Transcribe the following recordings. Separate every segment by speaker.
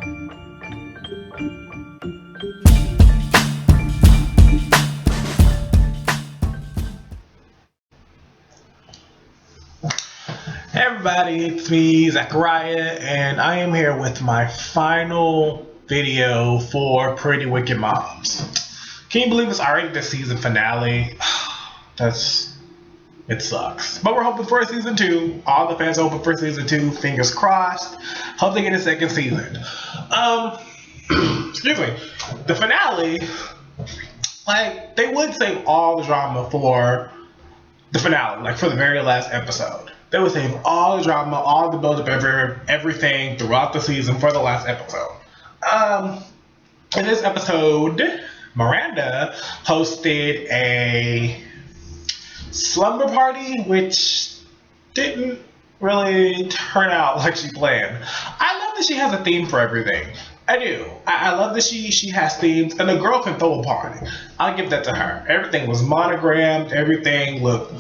Speaker 1: Hey everybody, it's me, Zachariyah, and I am here with my final video for Pretty Wicked Moms. Can you believe it's already the season finale? It sucks. But we're hoping for a season 2. All the fans are hoping for season 2. Fingers crossed. Hope they get a second season. Excuse me. The finale, like, they would save all the drama for the finale, like for the very last episode. They would save all the drama, all the build-up, everything throughout the season for the last episode. In this episode, Miranda hosted a slumber party, which didn't really turn out like she planned. I love that she has a theme for everything. I do. I love that she has themes, and the girl can throw a party. I'll give that to her. Everything was monogrammed. Everything looked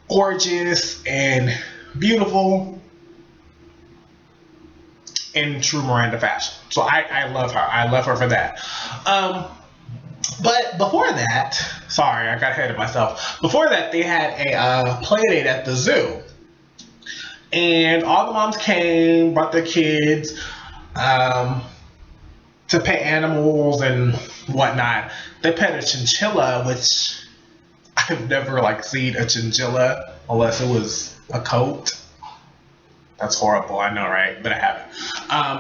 Speaker 1: gorgeous and beautiful in true Miranda fashion. So I love her. I love her for that. But before that, sorry, I got ahead of myself. Before that, they had a play date at the zoo. And all the moms came, brought their kids to pet animals and whatnot. They pet a chinchilla, which I've never seen a chinchilla unless it was a coat. That's horrible, I know, right? But I haven't.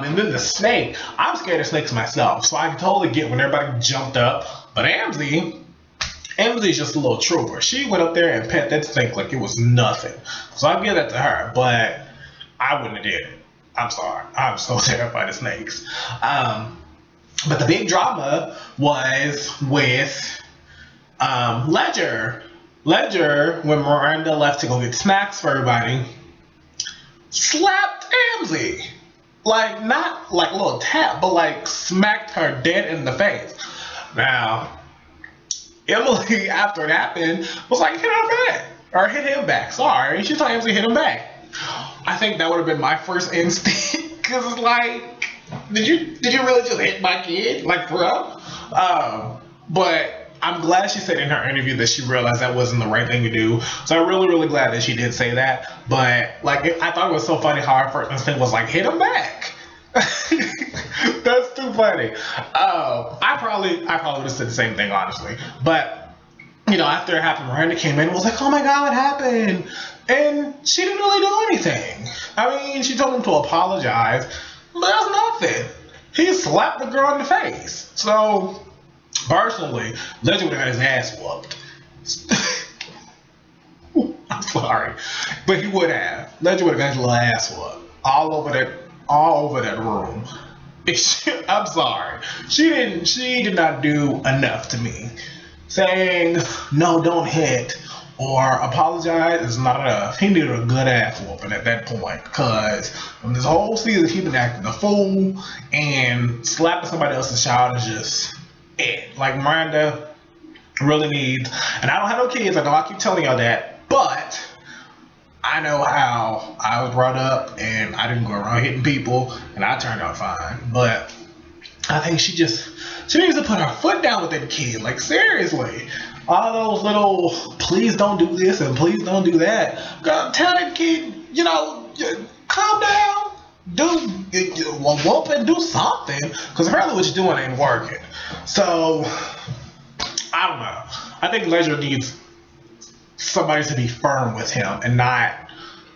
Speaker 1: And then the snake. I'm scared of snakes myself, so I can totally get when everybody jumped up. But Amzi's just a little trooper. She went up there and pet that snake like it was nothing. So I give that to her, but I wouldn't have did it. I'm sorry. I'm so terrified of snakes. But the big drama was with Ledger. Ledger, when Miranda left to go get snacks for everybody, slapped Amzi. Not like a little tap, but smacked her dead in the face. Now, Emily, after it happened, was like, hit her back. Or hit him back, sorry. And she told Amzi to hit him back. I think that would have been my first instinct. Because it's like, did you really just hit my kid? For real? But I'm glad she said in her interview that she realized that wasn't the right thing to do. So I'm really, really glad that she did say that. But I thought it was so funny how her first instinct was hit him back. That's too funny. I probably would have said the same thing, honestly. But after it happened, Miranda came in and was like, "Oh my God, what happened?" And she didn't really do anything. I mean, she told him to apologize, but that's nothing. He slapped the girl in the face. So personally, Legend would have got his ass whooped. I'm sorry, but he would have. Legend would have got his little ass whooped all over that room. I'm sorry. She did not do enough to me. Saying no, don't hit or apologize is not enough. He needed a good ass whooping at that point, because from this whole season he been acting a fool, and slapping somebody else's child is just it. Miranda really needs, and I don't have no kids, I know I keep telling y'all that, but I know how I was brought up, and I didn't go around hitting people, and I turned out fine. But I think she needs to put her foot down with that kid. Seriously. All those little, please don't do this and please don't do that. Girl, tell that kid, calm down. Whoop and do something. Because apparently what you're doing ain't working. So, I don't know. I think Ledger needs somebody to be firm with him and not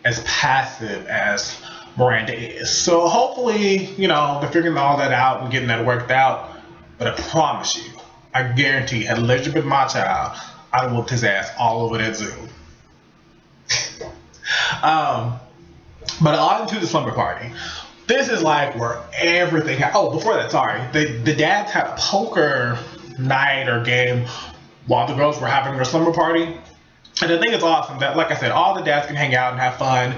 Speaker 1: as passive as Miranda is. So hopefully, they're figuring all that out and getting that worked out. But I promise you, I guarantee, had Ledger been my child, I'd have whooped his ass all over that zoo. But on to the slumber party. This is where everything. Before that, sorry. The dads had a poker night or game while the girls were having their slumber party. And I think it's awesome that, like I said, all the dads can hang out and have fun,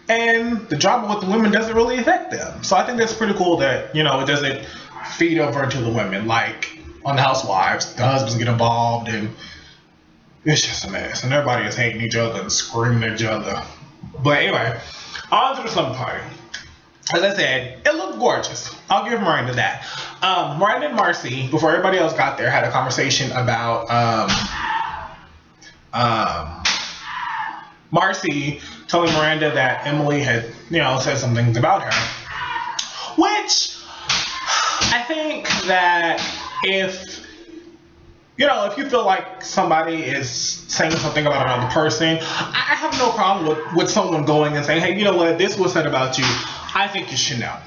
Speaker 1: and the drama with the women doesn't really affect them. So I think that's pretty cool that, it doesn't feed over to the women. On the Housewives, the husbands get involved, and it's just a mess. And everybody is hating each other and screaming at each other. But anyway, on to the slumber party. as I said, it looked gorgeous. I'll give Miranda that. Miranda and Marcy, before everybody else got there, had a conversation about Marcy telling Miranda that Emily had, said some things about her. Which I think that if you feel like somebody is saying something about another person, I have no problem with someone going and saying, hey, you know what, this was said about you. I think you should know.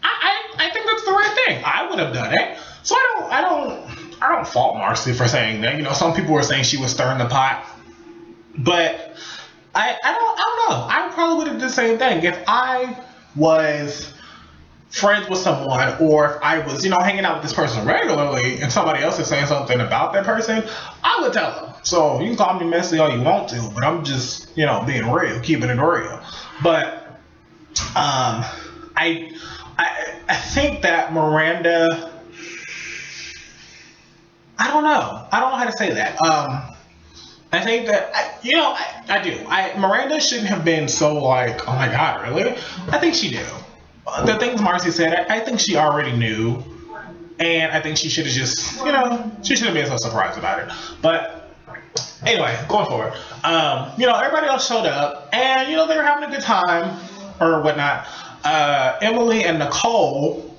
Speaker 1: I think that's the right thing. I would have done it. So I don't fault Marcy for saying that. Some people were saying she was stirring the pot. But I don't know. I probably would have done the same thing. If I was friends with someone, or if I was, hanging out with this person regularly and somebody else is saying something about that person, I would tell them. So you can call me messy all you want to, but I'm just, being real, keeping it real. But I think that Miranda, I don't know how to say that. I think that, I do. Miranda shouldn't have been so like, oh my God, really? I think she knew. The things Marcy said, I think she already knew. And I think she should have just, she shouldn't have been so surprised about it. But anyway, going forward. Everybody else showed up and, they were having a good time or whatnot. Emily and Nicole,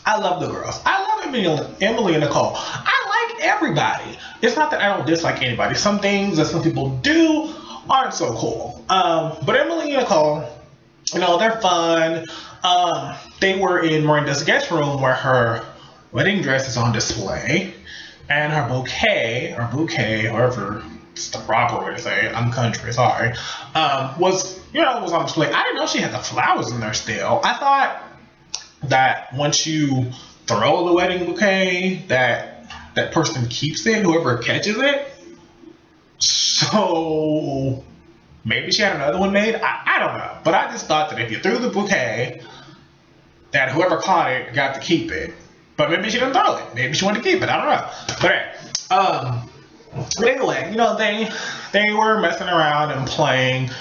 Speaker 1: I love the girls. I love Emily and Nicole. I like everybody. It's not that I don't dislike anybody. Some things that some people do aren't so cool. But Emily and Nicole, they're fun. They were in Miranda's guest room where her wedding dress is on display, and her bouquet, however it's the proper way to say it, I'm country, sorry, was on display. I didn't know she had the flowers in there still. I thought that once you throw the wedding bouquet, that person keeps it, whoever catches it. So maybe she had another one made. I don't know. But I just thought that if you threw the bouquet, that whoever caught it got to keep it. But maybe she didn't throw it. Maybe she wanted to keep it. I don't know. But anyway, they were messing around and playing.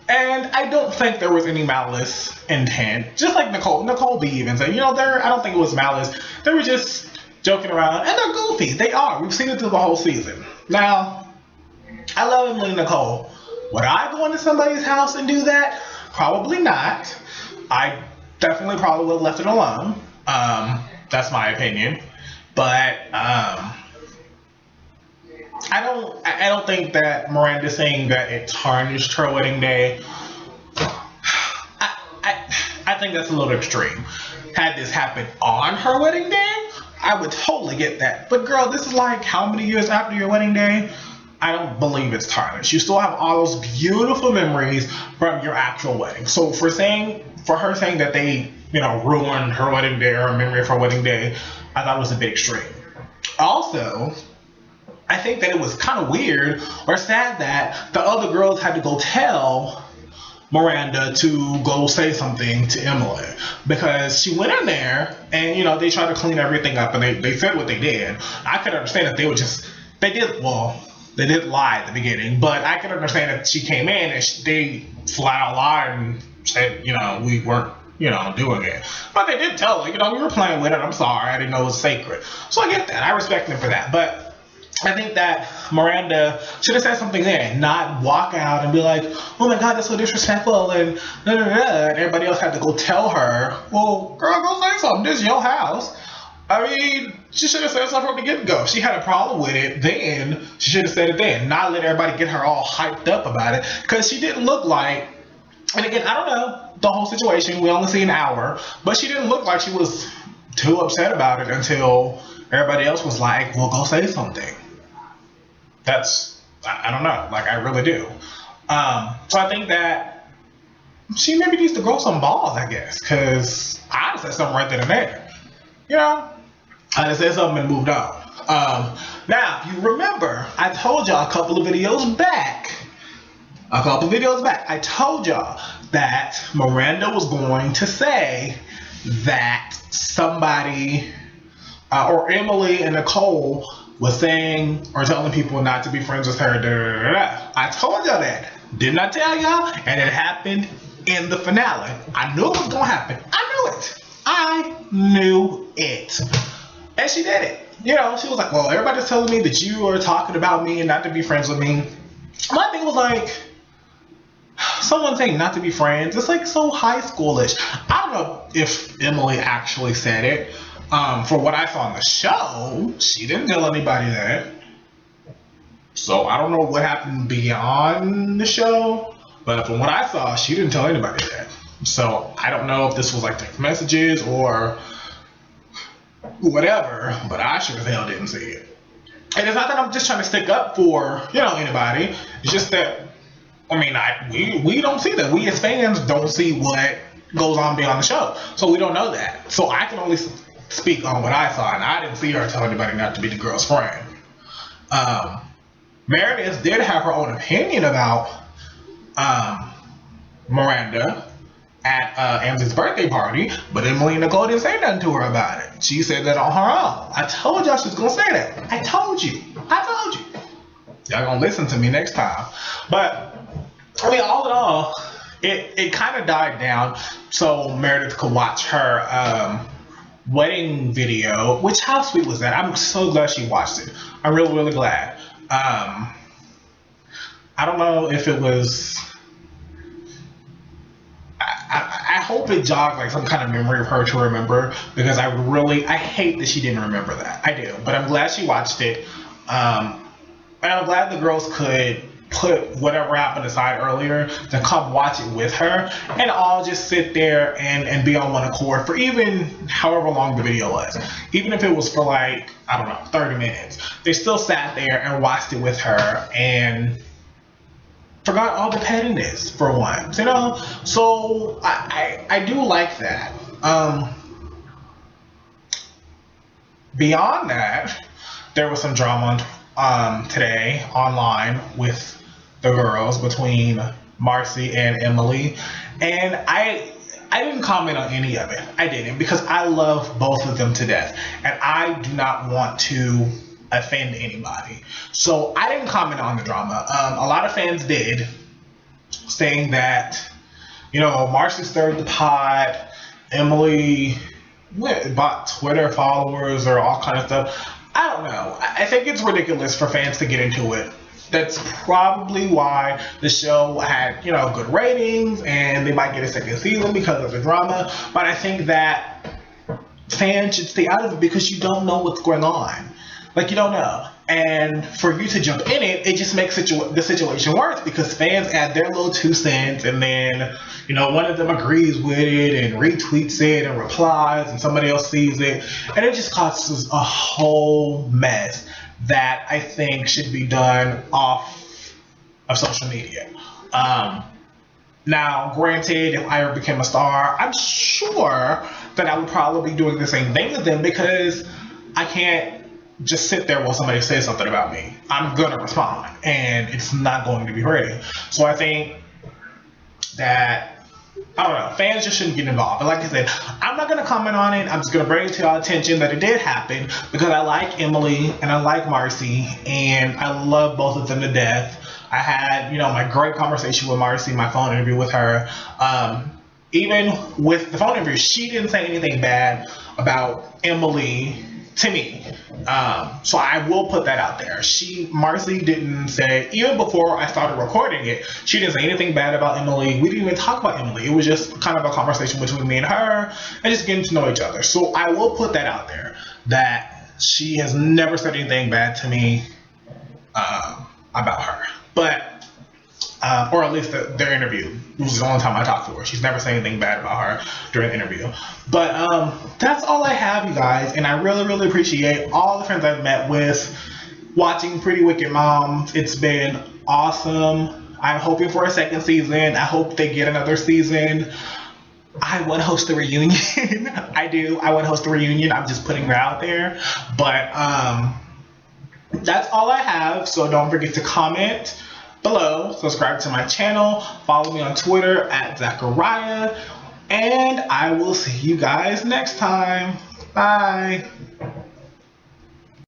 Speaker 1: And I don't think there was any malice intent. Just like Nicole B even said, I don't think it was malice. They were just joking around. And they're goofy. They are. We've seen it through the whole season. Now, I love Emily and Nicole. Would I go into somebody's house and do that? Probably not. I definitely probably would have left it alone. That's my opinion. But I don't think that Miranda saying that it tarnished her wedding day. I think that's a little extreme. Had this happened on her wedding day, I would totally get that. But girl, this is like how many years after your wedding day? I don't believe it's tarnished. You still have all those beautiful memories from your actual wedding. So for her saying that they, ruined her wedding day or a memory of her wedding day, I thought it was a bit extreme. Also, I think that it was kind of weird or sad that the other girls had to go tell Miranda to go say something to Emily, because she went in there and, they tried to clean everything up and they said what they did. I could understand if they did lie at the beginning, but I could understand if she came in and they flat out lied and said, we weren't, doing it. But they did tell her, we were playing with it. I'm sorry. I didn't know it was sacred. So I get that. I respect them for that. But I think that Miranda should have said something then, not walk out and be like, oh my God, that's so disrespectful and da da da. And everybody else had to go tell her, well, girl, go say something. This is your house. I mean, she should have said something from the get-go. If she had a problem with it then, she should have said it then, not let everybody get her all hyped up about it, because she didn't look like, and again, I don't know the whole situation, we only see an hour, but she didn't look like she was too upset about it until everybody else was like, well, go say something. I don't know, like, I really do. So I think that she maybe needs to grow some balls, I guess, because I just said something right then and there. I just said something and moved on. Now, if you remember, I told y'all a couple of videos back, I told y'all that Miranda was going to say that somebody, or Emily and Nicole was saying or telling people not to be friends with her. Da, da, da, da. I told y'all that. Didn't I tell y'all? And it happened in the finale. I knew it was gonna happen. I knew it. And she did it. You know, she was like, well, everybody's telling me that you are talking about me and not to be friends with me. My thing was like, someone saying not to be friends, it's like so high schoolish. I don't know if Emily actually said it. For what I saw on the show, she didn't tell anybody that. So I don't know what happened beyond the show, but from what I saw, she didn't tell anybody that. So I don't know if this was like text messages or whatever, but I sure as hell didn't see it. And it's not that I'm just trying to stick up for, you know, anybody. It's just that, I mean, we don't see that. We as fans don't see what goes on beyond the show. So we don't know that. So I can only speak on what I saw, and I didn't see her tell anybody not to be the girl's friend. Meredith did have her own opinion about Miranda at Amzi's birthday party, but Emily Nicole didn't say nothing to her about it. She said that on her own. I told y'all she was gonna say that. I told you. Y'all gonna listen to me next time. But I mean, all in all, it kind of died down so Meredith could watch her wedding video. Which, how sweet was that? I'm so glad she watched it. I'm really, really glad. I don't know if it was. I hope it jogged like some kind of memory of her to remember, because I hate that she didn't remember that. I do, but I'm glad she watched it. And I'm glad the girls could put whatever happened aside earlier to come watch it with her and all just sit there and be on one accord for even however long the video was. Even if it was for like, I don't know, 30 minutes. They still sat there and watched it with her and forgot all the pettiness for once, you know? So I do like that. Beyond that, there was some drama today online with the girls between Marcy and Emily, and I didn't comment on any of it. I didn't, because I love both of them to death, and I do not want to offend anybody. So I didn't comment on the drama. A lot of fans did, saying that, you know, Marcy stirred the pot, Emily bought Twitter followers or all kind of stuff. I don't know. I think it's ridiculous for fans to get into it. That's probably why the show had, you know, good ratings, and they might get a second season because of the drama. But I think that fans should stay out of it, because you don't know what's going on. Like, you don't know. And for you to jump in it, it just makes the situation worse, because fans add their little 2 cents, and then, you know, one of them agrees with it and retweets it and replies, and somebody else sees it. And it just causes a whole mess that I think should be done off of social media. Now, granted, if I ever became a star, I'm sure that I would probably be doing the same thing as them, because I can't just sit there while somebody says something about me. I'm gonna respond, and it's not going to be pretty. So I think that, I don't know, fans just shouldn't get involved. And like I said, I'm not gonna comment on it. I'm just gonna bring it to y'all attention that it did happen, because I like Emily and I like Marcy, and I love both of them to death. I had, you know, my great conversation with Marcy, my phone interview with her. Even with the phone interview, she didn't say anything bad about Emily to me. So I will put that out there. Marcy didn't say, even before I started recording it, she didn't say anything bad about Emily. We didn't even talk about Emily. It was just kind of a conversation between me and her, and just getting to know each other. So I will put that out there, that she has never said anything bad to me about her. But or at least their interview. It was the only time I talked to her. She's never said anything bad about her during the interview. But that's all I have, you guys. And I really, really appreciate all the friends I've met with watching Pretty Wicked Moms. It's been awesome. I'm hoping for a second season. I hope they get another season. I want to host a reunion. I do. I want to host a reunion. I'm just putting that out there. But that's all I have. So don't forget to comment below, subscribe to my channel, follow me on Twitter at Zachariyah, and I will see you guys next time. Bye.